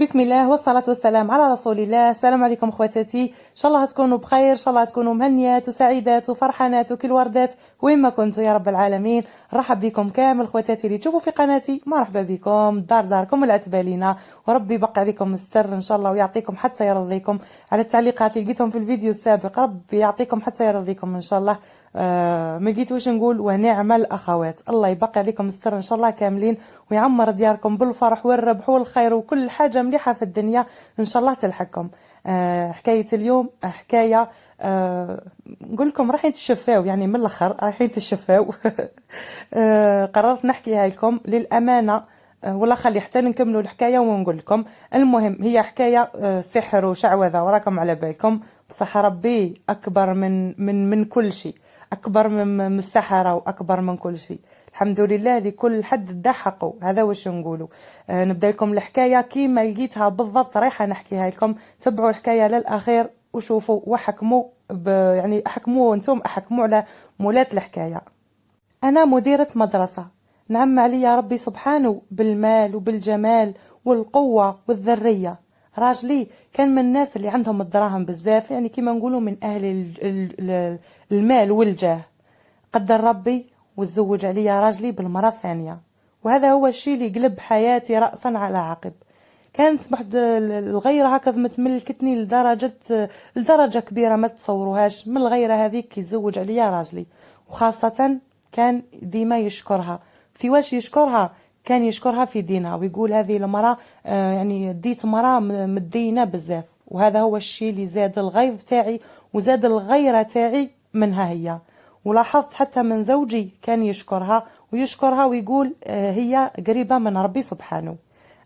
بسم الله والصلاة والسلام على رسول الله. السلام عليكم خواتاتي، ان شاء الله تكونوا بخير، ان شاء الله تكونوا مهنيات وسعيدات وفرحانات وكل وردات وين ما كنتوا يا رب العالمين. نرحب بكم كامل خواتاتي اللي تشوفوا في قناتي، مرحبا بكم، داركم العتبه لينا، وربي يبقى عليكم الستر ان شاء الله ويعطيكم حتى يرضيكم. على التعليقات اللي لقيتهم في الفيديو السابق ربي يعطيكم حتى يرضيكم ان شاء الله. ما لقيت واش نقول، ونعم الاخوات، الله يبقى عليكم الستر ان شاء الله كاملين، ويعمر دياركم بالفرح والربح والخير وكل حاجه مليحه في الدنيا ان شاء الله تلحقكم. حكايه اليوم حكايه نقول لكم رايحين تشفاو، يعني من الاخر رايحين تشفاو. قررت نحكيها لكم للامانه، ولا خلي حتى نكملوا الحكايه ونقول لكم. المهم هي حكايه سحر وشعوذه، وراكم على بالكم، بصح ربي اكبر من كل شيء، اكبر من السحره واكبر من كل شيء. الحمد لله لكل حد دا حقه، هذا واش نقولوا. نبدا لكم الحكايه كيما لقيتها بالضبط رايحه نحكيها لكم. تبعوا الحكايه للاخير وشوفوا وحكموا يعني احكموا انتم، احكموا على مولات الحكايه. أنا مديرة مدرسة، نعم عليا ربي سبحانه بالمال وبالجمال والقوة والذرية. راجلي كان من الناس اللي عندهم الدراهم بزاف، يعني كما نقولوا من أهل المال والجاه. قدر ربي وتزوج عليا راجلي بالمرة الثانية، وهذا هو الشيء اللي قلب حياتي رأسا على عقب. كانت واحد الغيرة هكذا متملكتني لدرجة كبيرة ما تصوروهاش. من الغيرة هذيك كي يتزوج عليا راجلي، وخاصة كان ديما يشكرها. في واش يشكرها؟ كان يشكرها في دينها، ويقول هذه المرأة يعني ديت مرأة مدينة بزاف، وهذا هو الشيء اللي زاد الغيظ تاعي وزاد الغيرة تاعي منها هي. ولاحظت حتى من زوجي كان يشكرها ويقول هي قريبة من ربي سبحانه.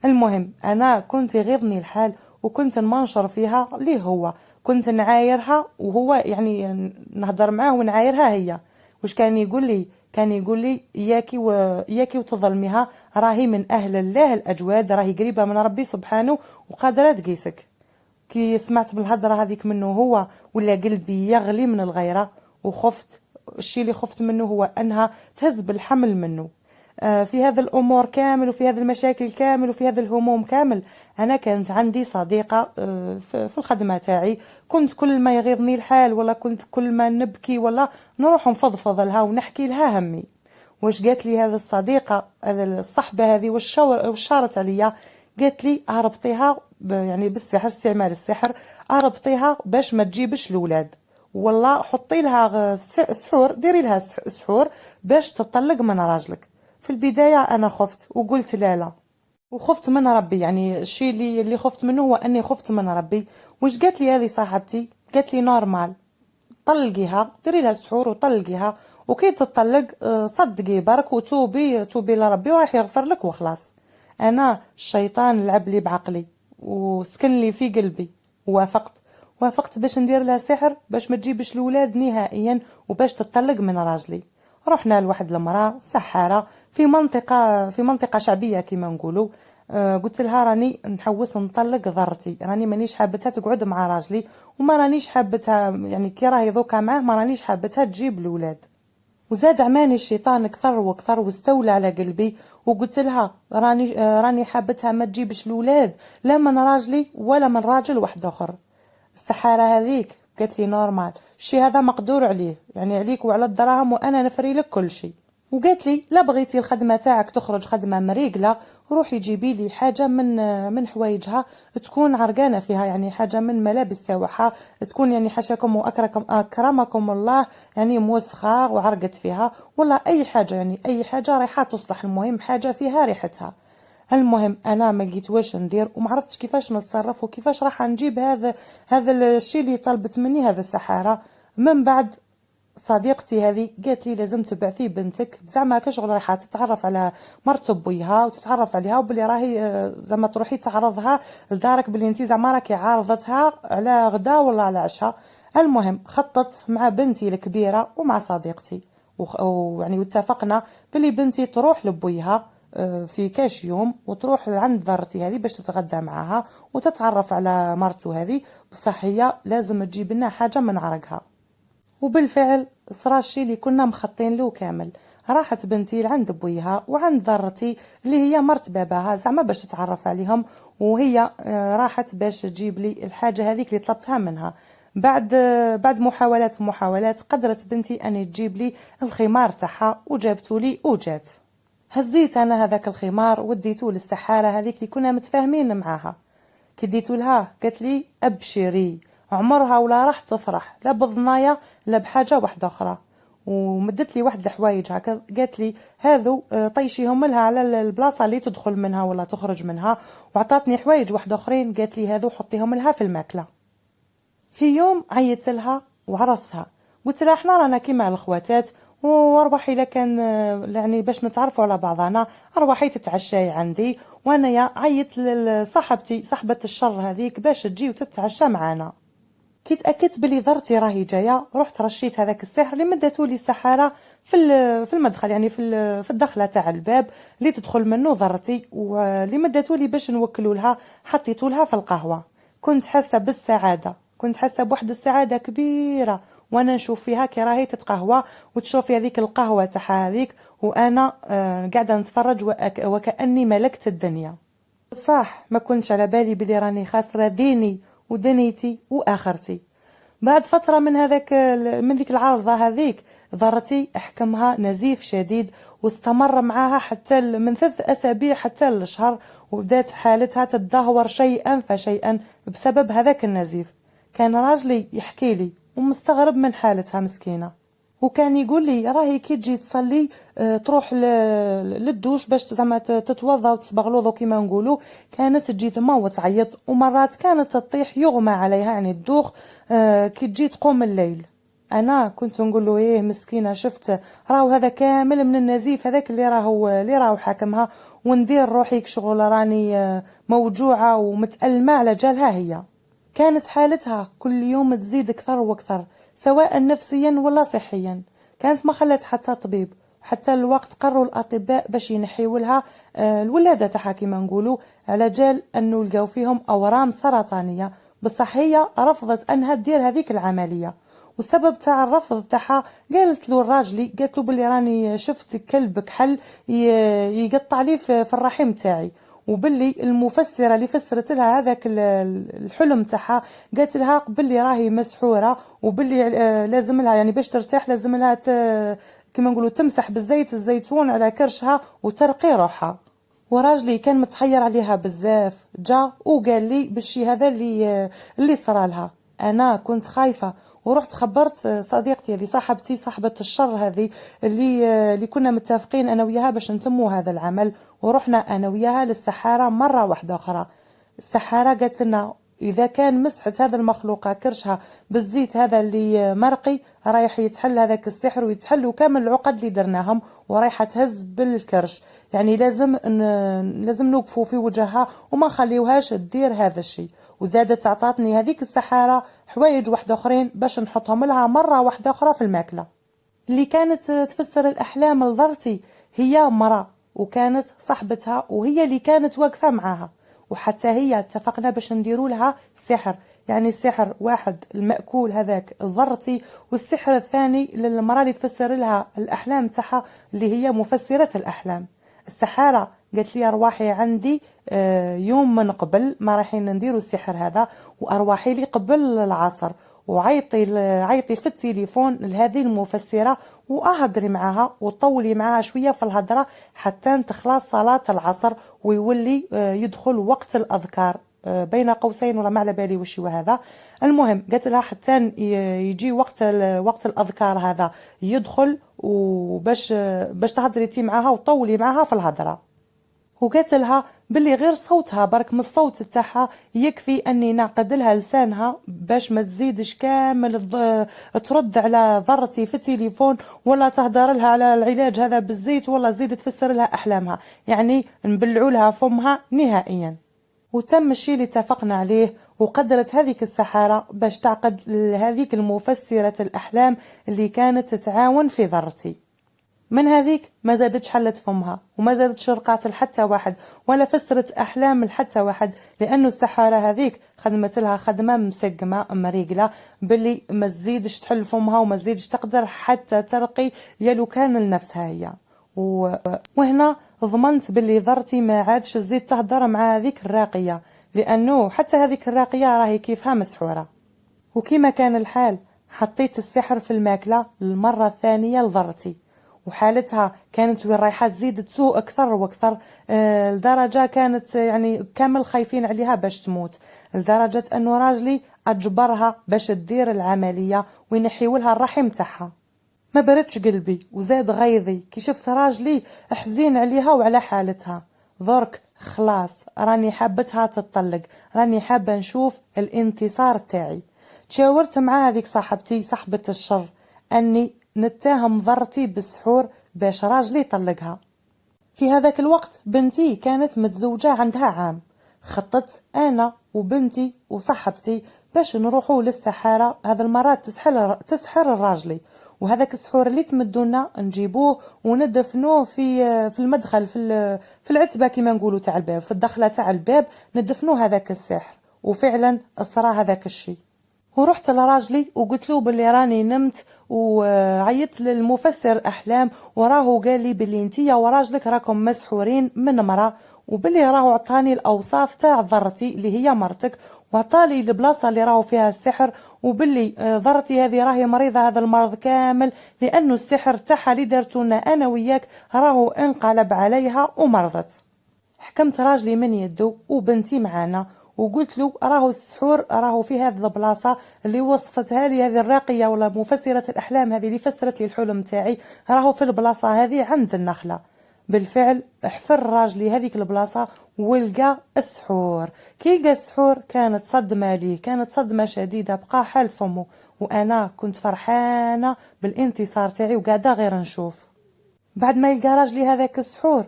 المهم أنا كنت يغيظني الحال، وكنت نمنشر فيها ليه هو، كنت نعايرها وهو يعني نهضر معاه ونعايرها هي. واش كان يقول لي؟ كان يقول لي إياكي وتظلميها، راهي من أهل الله الأجواد، راهي قريبة من ربي سبحانه وقادرة تقيسك. كي سمعت بالهضرة هذيك منه هو، ولا قلبي يغلي من الغيرة، وخفت. الشيء اللي خفت منه هو أنها تهز بالحمل منه. في هذا الأمور كامل، وفي هذه المشاكل كامل، وفي هذا الهموم كامل، أنا كانت عندي صديقة في الخدمة تاعي. كنت كل ما يغيظني الحال، ولا كنت كل ما نبكي ولا نروح نفضفض لها ونحكي لها همي. واش قالت لي هذه الصديقة، هذه الصحبة هذه، واش شارت عليا؟ قالت لي هربطيها يعني بالسحر، استعمال السحر، هربطيها باش ما تجيبش الولاد، والله حطي لها سحور، ديري لها سحور باش تطلق من راجلك. في البداية أنا خفت وقلت لا، وخفت من ربي، يعني الشيء اللي خفت منه هو أني خفت من ربي. وش قالت لي هذه صاحبتي؟ قالت لي نورمال، طلقيها، ديري لها السحور وطلقيها، وكي تطلق صدقي برك توبي لربي وراح يغفر لك وخلاص. انا الشيطان لعب لي بعقلي وسكن لي في قلبي، وافقت باش ندير لها سحر باش ما تجيبش الولاد نهائيا، وباش تطلق من راجلي. رحنا لواحد المراه سحاره في منطقه شعبيه كما نقولوا. قلت لها راني نحوس نطلق ضرتي، راني مانيش حابتها تقعد مع راجلي، وما رانيش حابتها يعني كي راهي ذوكا معاه ما رانيش حابتها تجيب الولاد. وزاد عماني الشيطان اكثر واكثر واستولى على قلبي. وقلت لها راني حابتها ما تجيبش الولاد، لا من راجلي ولا من راجل واحد اخر. السحاره هذيك قالت لي نورمال، الشي هذا مقدور عليه، يعني عليك وعلى الدراهم وانا نفري لك كل شيء. وقالت لي لا بغيتي الخدمه تاعك تخرج خدمه مريقله، روحي جيبي لي حاجه من حوايجها تكون عرقانه فيها، يعني حاجه من ملابس تاعها تكون يعني حاشاكم واكرمكم الله، يعني موسخه وعرقت فيها، ولا اي حاجه، يعني اي حاجه ريحه تصلح، المهم حاجه فيها ريحتها. المهم انا ما لقيت واش ندير، وما عرفتش كيفاش نتصرف وكيفاش راح نجيب هذا الشيء اللي طلبت مني هذا السحاره. من بعد صديقتي هذه قالت لي لازم تبعثي بنتك، زعما هكا شغل رايحه تتعرف على مرت بويها وتتعرف عليها، وبلي راهي زعما تروحي تعرضها لدارك، بلي انت زعما راكي عارضتها على غدا ولا على عشاء. المهم خططت مع بنتي الكبيره ومع صديقتي، ويعني واتفقنا بلي بنتي تروح لبويها في كاش يوم، وتروح عند ضرتي هذه باش تتغدى معاها وتتعرف على مرتو هذه، بصح هي لازم تجيب لنا حاجه من عرقها. وبالفعل صرا الشيء اللي كنا مخطين له كامل. راحت بنتي لعند بويها وعند ضرتي اللي هي مرت باباها زعما باش تتعرف عليهم، وهي راحت باش تجيب لي الحاجة هذيك اللي طلبتها منها. بعد محاولات قدرت بنتي أني تجيب لي الخمار تاعها وجابتو لي وجات. هزيت انا هذاك الخمار وديته للسحارة هذيك اللي كنا متفاهمين معاها. كي ديتو لها قالت لي ابشري، عمرها ولا راح تفرح لا بضنايا لا بحاجة واحدة اخرى. ومدت لي واحد الحوايج هكا، قالت لي هذو طيشيهم لها على البلاصة اللي تدخل منها ولا تخرج منها، وعطاتني حوايج واحدة اخرين قالت لي هذو حطيهم لها في الماكلة. في يوم عيطت لها وعرضتها، قلت لها احنا رانا كيما الخواتات، واربحي الا كان يعني باش نتعرفوا على بعضنا اربحي تتعشاي عندي، وانا يا عيط لصاحبتي صاحبة الشر هذيك باش تجي وتتعشى معانا. كي تاكدت بلي ضرتي راهي جايه رحت رشيت هذاك السحر اللي مدته لي السحاره في المدخل، يعني في الدخله تاع الباب اللي تدخل منه ضرتي، واللي مدته لي باش نوكلوا لها حطيته لها في القهوه. كنت حاسه بالسعاده، كنت حاسه بواحد السعاده كبيره وانا نشوف فيها كي راهي تتقهوى وتشوفي هذيك القهوه تاعها هذيك، وانا قاعده نتفرج وكاني ملكت الدنيا. صح ما كنتش على بالي بلي راني خاسره ديني ودنيتي واخرتي. بعد فتره من ذيك العارضه هذيك ضرتي احكمها نزيف شديد، واستمر معاها حتى من 3 أسابيع حتى لشهر، وبدات حالتها تتدهور شيئا فشيئا بسبب هذاك النزيف. كان راجلي يحكي لي ومستغرب من حالتها مسكينه، وكان يقول لي راهي كي تجي تصلي تروح للدوش باش زعما تتوضا وتصبغ الوضو كيما نقولوا، كانت تجي ثما وتعيط، ومرات كانت تطيح يغمى عليها يعني الدوخ كي تجي تقوم الليل. انا كنت نقول له ايه مسكينه، شفت راهو هذا كامل من النزيف هذاك اللي راهو حاكمها، وندير روحي شغل راني موجوعه ومتألمه على جالها هي. كانت حالتها كل يوم تزيد أكثر وأكثر سواء نفسيا ولا صحيا، كانت ما خلت حتى طبيب، حتى الوقت قرروا الأطباء باش ينحيوا لها الولادة تاعها كما نقولوا، على جال أنه لقاو فيهم أورام سرطانية، بصح هي رفضت أنها دير هذيك العملية. والسبب تاع الرفض تاعها قالت له الراجلي، قالت له بلي راني شفت كلب كحل يقطع لي في الرحم تاعي، وباللي المفسره اللي فسرت لها هذاك الحلم تاعها قالت لها باللي راهي مسحوره، وباللي لازم لها يعني باش ترتاح لازم لها كما نقولوا تمسح بالزيت الزيتون على كرشها وترقي روحها. وراجلي كان متحير عليها بزاف، جا وقال لي بالشي هذا اللي صرا لها. انا كنت خايفه ورحت خبرت صديقتي اللي صاحبتي صاحبة الشر هذه اللي كنا متفقين انا وياها باش نتموا هذا العمل، ورحنا انا وياها للسحارة مرة واحدة اخرى. السحارة قالت لنا اذا كان مسحت هذا المخلوقة كرشها بالزيت هذا اللي مرقي رايح يتحل هذاك السحر ويتحلوا كامل العقد اللي درناهم، ورايحة تهز بالكرش، يعني لازم نوقفوا في وجهها وما نخليوهاش تدير هذا الشيء. وزادت تعطاتني هذيك السحارة حوايج واحدة اخرين باش نحطهم لها مرة واحدة اخرى في الماكلة. اللي كانت تفسر الاحلام لضرتي هي مرة، وكانت صاحبتها وهي اللي كانت واقفة معاها، وحتى هي اتفقنا باش نديروا لها سحر، يعني السحر واحد المأكول هذاك ضرتي، والسحر الثاني للمرأة اللي تفسر لها الأحلام تاعها اللي هي مفسرة الأحلام. السحارة قالت لي أرواحي عندي يوم من قبل ما رايحين نديروا السحر هذا، وأرواحي لي قبل العصر، وعيطي في التليفون لهذه المفسرة وأهضري معها وطولي معها شوية في الهضرة حتى تخلص صلاة العصر ويولي يدخل وقت الأذكار بين قوسين ولا ما على بالي وش هو هذا. المهم قالت لها حتى يجي وقت الأذكار هذا يدخل، وباش تهضري معها وطولي معها في الهضرة. وقالت لها باللي غير صوتها برك من الصوت تاعها يكفي اني نعقد لها لسانها باش ما تزيدش كامل ترد على ضرتي في التليفون ولا تهدر لها على العلاج هذا بالزيت ولا تزيد تفسر لها احلامها، يعني نبلعوا لها فمها نهائيا. وتم الشيء اللي اتفقنا عليه، وقدرت هذيك السحارة باش تعقد هذيك المفسرة الأحلام اللي كانت تتعاون في ضرتي. من هذيك ما زادتش حلت فمها وما زادتش رقعت لحتى واحد ولا فسرت أحلام لحتى واحد، لأنه السحارة هذيك خدمت لها خدمة مسقمة مريقلة باللي ما تزيدش تحل فمها وما تزيدش تقدر حتى ترقي يلو كان لنفسها هي. وهنا ضمنت باللي ضرتي ما عادش تزيد تهدر مع هذيك الراقية، لأنه حتى هذيك الراقية راهي كيفها مسحورة. وكما كان الحال حطيت السحر في الماكلة للمرة الثانية لضرتي، وحالتها كانت وين رايحة تزيد تسوء أكثر وأكثر، لدرجة كانت يعني كامل خايفين عليها باش تموت، لدرجة أنه راجلي أجبرها باش تدير العملية وينحيولها الرحم تاعها. ما بردش قلبي وزاد غيظي كي شفت راجلي حزين عليها وعلى حالتها. درك خلاص راني حابتها تطلق، راني حابة نشوف الانتصار تاعي. تشاورت مع هذيك صاحبتي صاحبة الشر أني نتهم ضرتي بالسحور باش راجلي يطلقها. في هذاك الوقت بنتي كانت متزوجة عندها عام، خطت أنا وبنتي وصاحبتي باش نروحوا للسحارة هذا المرات تسحر الراجلي، وهذاك السحور اللي تمدونا نجيبوه وندفنوه في المدخل في العتبة كما نقولوا تاع الباب، في الدخلة تاع الباب ندفنوه هذاك السحر. وفعلا أسرى هذاك الشيء. ورحت لراجلي وقلت له باللي راني نمت وعيطت للمفسر احلام وراه قال لي باللي انتيا وراجلك راكم مسحورين من مرة، وباللي راهو عطاني الاوصاف تاع ضرتي اللي هي مرتك، وعطالي البلاصه اللي راهو فيها السحر، وباللي ضرتي هذه راهي مريضه هذا المرض كامل لانه السحر تاعها اللي درتونا انا وياك راهو انقلب عليها ومرضت. حكمت راجلي من يده وبنتي معانا وقلت له راهو السحور راهو في هذه البلاصه اللي وصفتها لي هذه الراقيه ولا مفسره الاحلام هذه اللي فسرت لي الحلم تاعي، راهو في البلاصه هذه عند النخله. بالفعل حفر راجلي هذيك البلاصه ولقى السحور. كي لقى السحور كانت صدمه ليه، كانت صدمه شديده، بقى حال فمه، وانا كنت فرحانه بالانتصار تاعي وقاعده غير نشوف. بعد ما يلقى راجلي هذاك السحور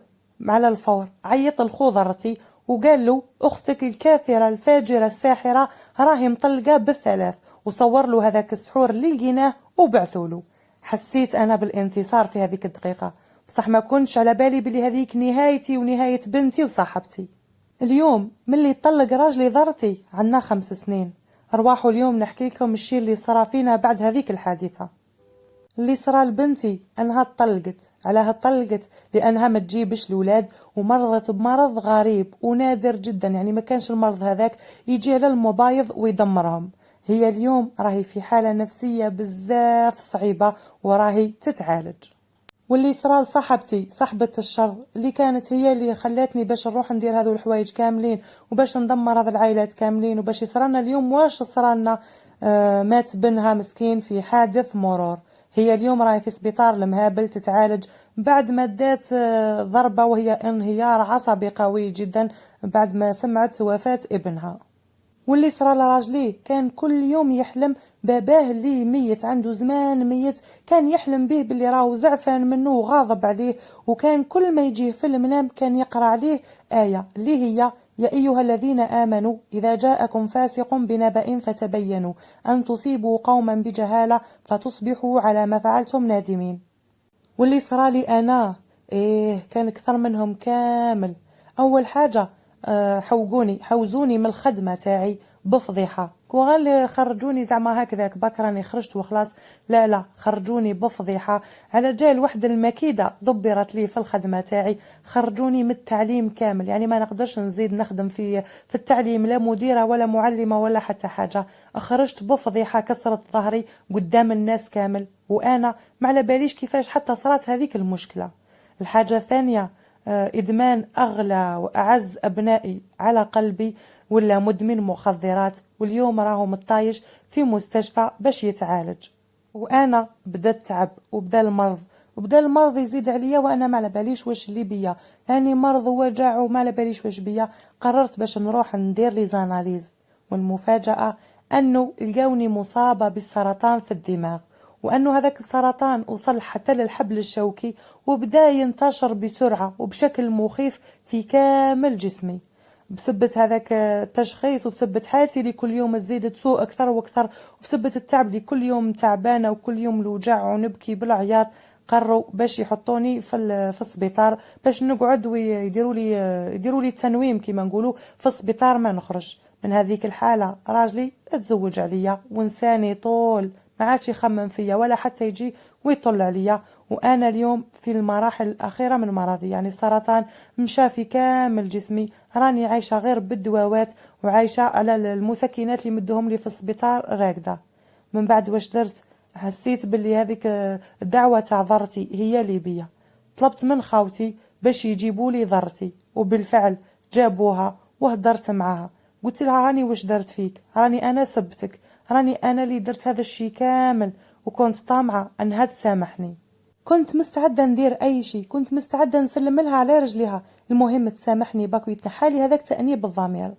على الفور عيط لخضرتي وقال له اختك الكافرة الفاجرة الساحرة راهي مطلقة بالثلاث، وصور له هذاك السحور اللي لقيناه وبعثوا له. حسيت انا بالانتصار في هذيك الدقيقة، بصح ما كنتش على بالي بلي هذيك نهايتي ونهاية بنتي وصاحبتي. اليوم ملي طلق راجلي ضرتي عنا 5 سنين. ارواحوا اليوم نحكي لكم الشيء اللي صرا فينا بعد هذيك الحادثة. اللي صرا لبنتي انها طلقت. علاه طلقت؟ لانها ما تجيبش الاولاد ومرضت بمرض غريب ونادر جدا، يعني ما كانش المرض هذاك يجي على المبايض ويدمرهم. هي اليوم راهي في حالة نفسية بزاف صعيبة وراهي تتعالج. واللي صرا لصاحبتي صاحبة الشر اللي كانت هي اللي خلاتني باش نروح ندير هذو الحوايج كاملين وباش ندمر هذه العائلات كاملين وباش يصرالنا اليوم واش صرالنا، مات بنها مسكين في حادث مرور. هي اليوم راهي في سبيطار المهابل تتعالج بعد ما دات ضربة وهي انهيار عصبي قوي جدا بعد ما سمعت وفاة ابنها. واللي صرا لراجلي كان كل يوم يحلم باباه اللي ميت عنده زمان ميت، كان يحلم به باللي راهو زعفان منه وغاضب عليه، وكان كل ما يجيه في المنام كان يقرأ عليه آية اللي هي يا أيها الذين آمنوا إذا جاءكم فاسق بنبأ فتبينوا أن تصيبوا قوما بجهالة فتصبحوا على ما فعلتم نادمين. واللي صرا لي أنا كان أكثر منهم كامل. أول حاجة حوزوني من الخدمة تاعي بفضيحة، وغال خرجوني زعما هكذاك بكراني خرجت وخلاص، لا خرجوني بفضيحة على جال واحد المكيدة دبرت لي في الخدمة تاعي، خرجوني من التعليم كامل، يعني ما نقدرش نزيد نخدم في التعليم، لا مديرة ولا معلمة ولا حتى حاجة. خرجت بفضيحة كسرت ظهري قدام الناس كامل، وانا ما على باليش كيفاش حتى صارت هذيك المشكلة. الحاجة الثانية إدمان أغلى وأعز أبنائي على قلبي ولا مدمن مخدرات، واليوم راهو مطايش في مستشفى باش يتعالج. وأنا بدأت تعب وبدا المرض يزيد عليا، وأنا ما على باليش واش اللي بيا، يعني مرض ووجع وما على باليش واش بيا. قررت باش نروح ندير لي زاناليز، والمفاجأة أنه لقاوني مصابة بالسرطان في الدماغ، وأنه هذاك السرطان وصل حتى للحبل الشوكي وبدأ ينتشر بسرعة وبشكل مخيف في كامل جسمي. بسبة هذاك التشخيص وبسبة حياتي اللي كل يوم تزيد تسوء أكثر وأكثر، وبسبة التعب اللي كل يوم تعبانة وكل يوم الوجع ونبكي بالعياط، قرروا باش يحطوني في السبيطار باش نقعد ويديروا لي التنويم كما نقولوا في السبيطار ما نخرج من هذيك الحاله. راجلي تزوج عليا ونساني طول ما عادش يخمم فيا ولا حتى يجي ويطل عليا. وانا اليوم في المراحل الاخيره من مرضي، يعني السرطان مشى في كامل جسمي، راني عايشه غير بالدواوات وعايشه على المسكنات اللي مدوهم لي في السبيطار راكده. من بعد واش درت؟ حسيت باللي هذيك الدعوه تاع ضرتي هي اللي بيا. طلبت من خاوتي باش يجيبوا لي ضرتي، وبالفعل جابوها وهدرت معاها. قلت لها راني واش درت فيك، راني انا سبتك، راني انا اللي درت هذا الشيء كامل، وكنت طامعه انها تسامحني. كنت مستعده ندير اي شيء، كنت مستعده نسلم لها على رجليها، المهم تسامحني باك ويتنحالي هذاك تأنيب الضمير.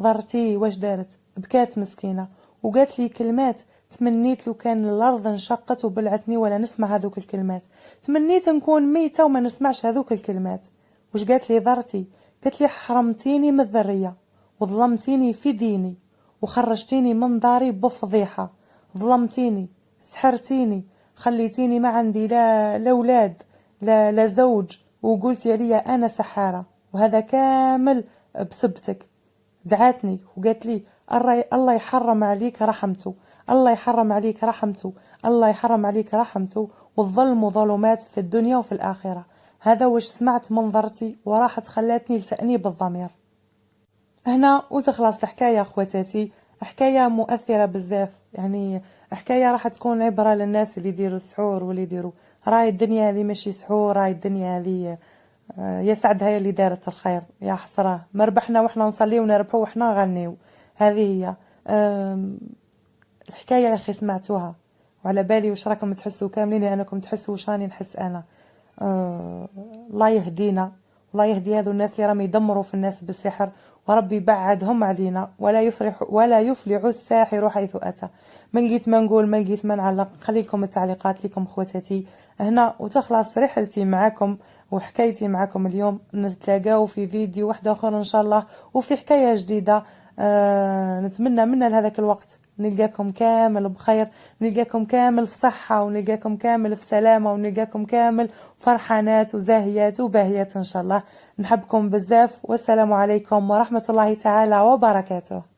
ضرتي واش دارت؟ بكات مسكينه وقالت لي كلمات تمنيت لو كان الارض انشقت وبلعتني ولا نسمع هذوك الكلمات. تمنيت نكون ميته وما نسمعش هذوك الكلمات. واش قالت لي ضرتي؟ قالت لي حرمتيني من الذريه وظلمتيني في ديني وخرجتيني من داري بفضيحه، ظلمتيني، سحرتيني، خليتيني ما عندي لا اولاد لا زوج، وقلتي عليا انا سحاره، وهذا كامل بسبتك. دعاتني وقالت لي الله يحرم عليك رحمته، الله يحرم عليك رحمته، الله يحرم عليك رحمته، والظلم ظلمات في الدنيا وفي الآخرة. هذا واش سمعت منظرتي وراحت خلاتني لتأنيب الضمير. هنا وتخلص الحكاية خواتاتي، حكاية مؤثرة بزاف، يعني حكاية راح تكون عبرة للناس اللي يديروا سحور واللي يديروا. راي الدنيا هذه ماشي سحور، راي الدنيا هذه يا سعدها يا اللي دارت الخير، يا حسراه ما ربحنا وحنا نصليو ونربحوا وحنا نغنيو. هذه هي الحكايه يا اخي سمعتوها، وعلى بالي واش راكم تحسوا كاملين لانكم تحسوا واش راني نحس انا. الله يهدينا، الله يهدي هذو الناس اللي راهم يدمروا في الناس بالسحر، وربي يبعدهم علينا، ولا يفلح الساحر حيث اتى. ما لقيت ما نقول، ما لقيت ما نعلق، خلي لكم التعليقات لكم خواتاتي هنا. وتخلص رحلتي معاكم وحكايتي معاكم اليوم. نتلاقاو في فيديو واحد اخر ان شاء الله وفي حكايه جديده. نتمنى منا لهذاك الوقت نلقاكم كامل بخير، نلقاكم كامل في صحة، ونلقاكم كامل في سلامة، ونلقاكم كامل فرحانات وزاهيات وباهيات إن شاء الله. نحبكم بزاف، والسلام عليكم ورحمة الله تعالى وبركاته.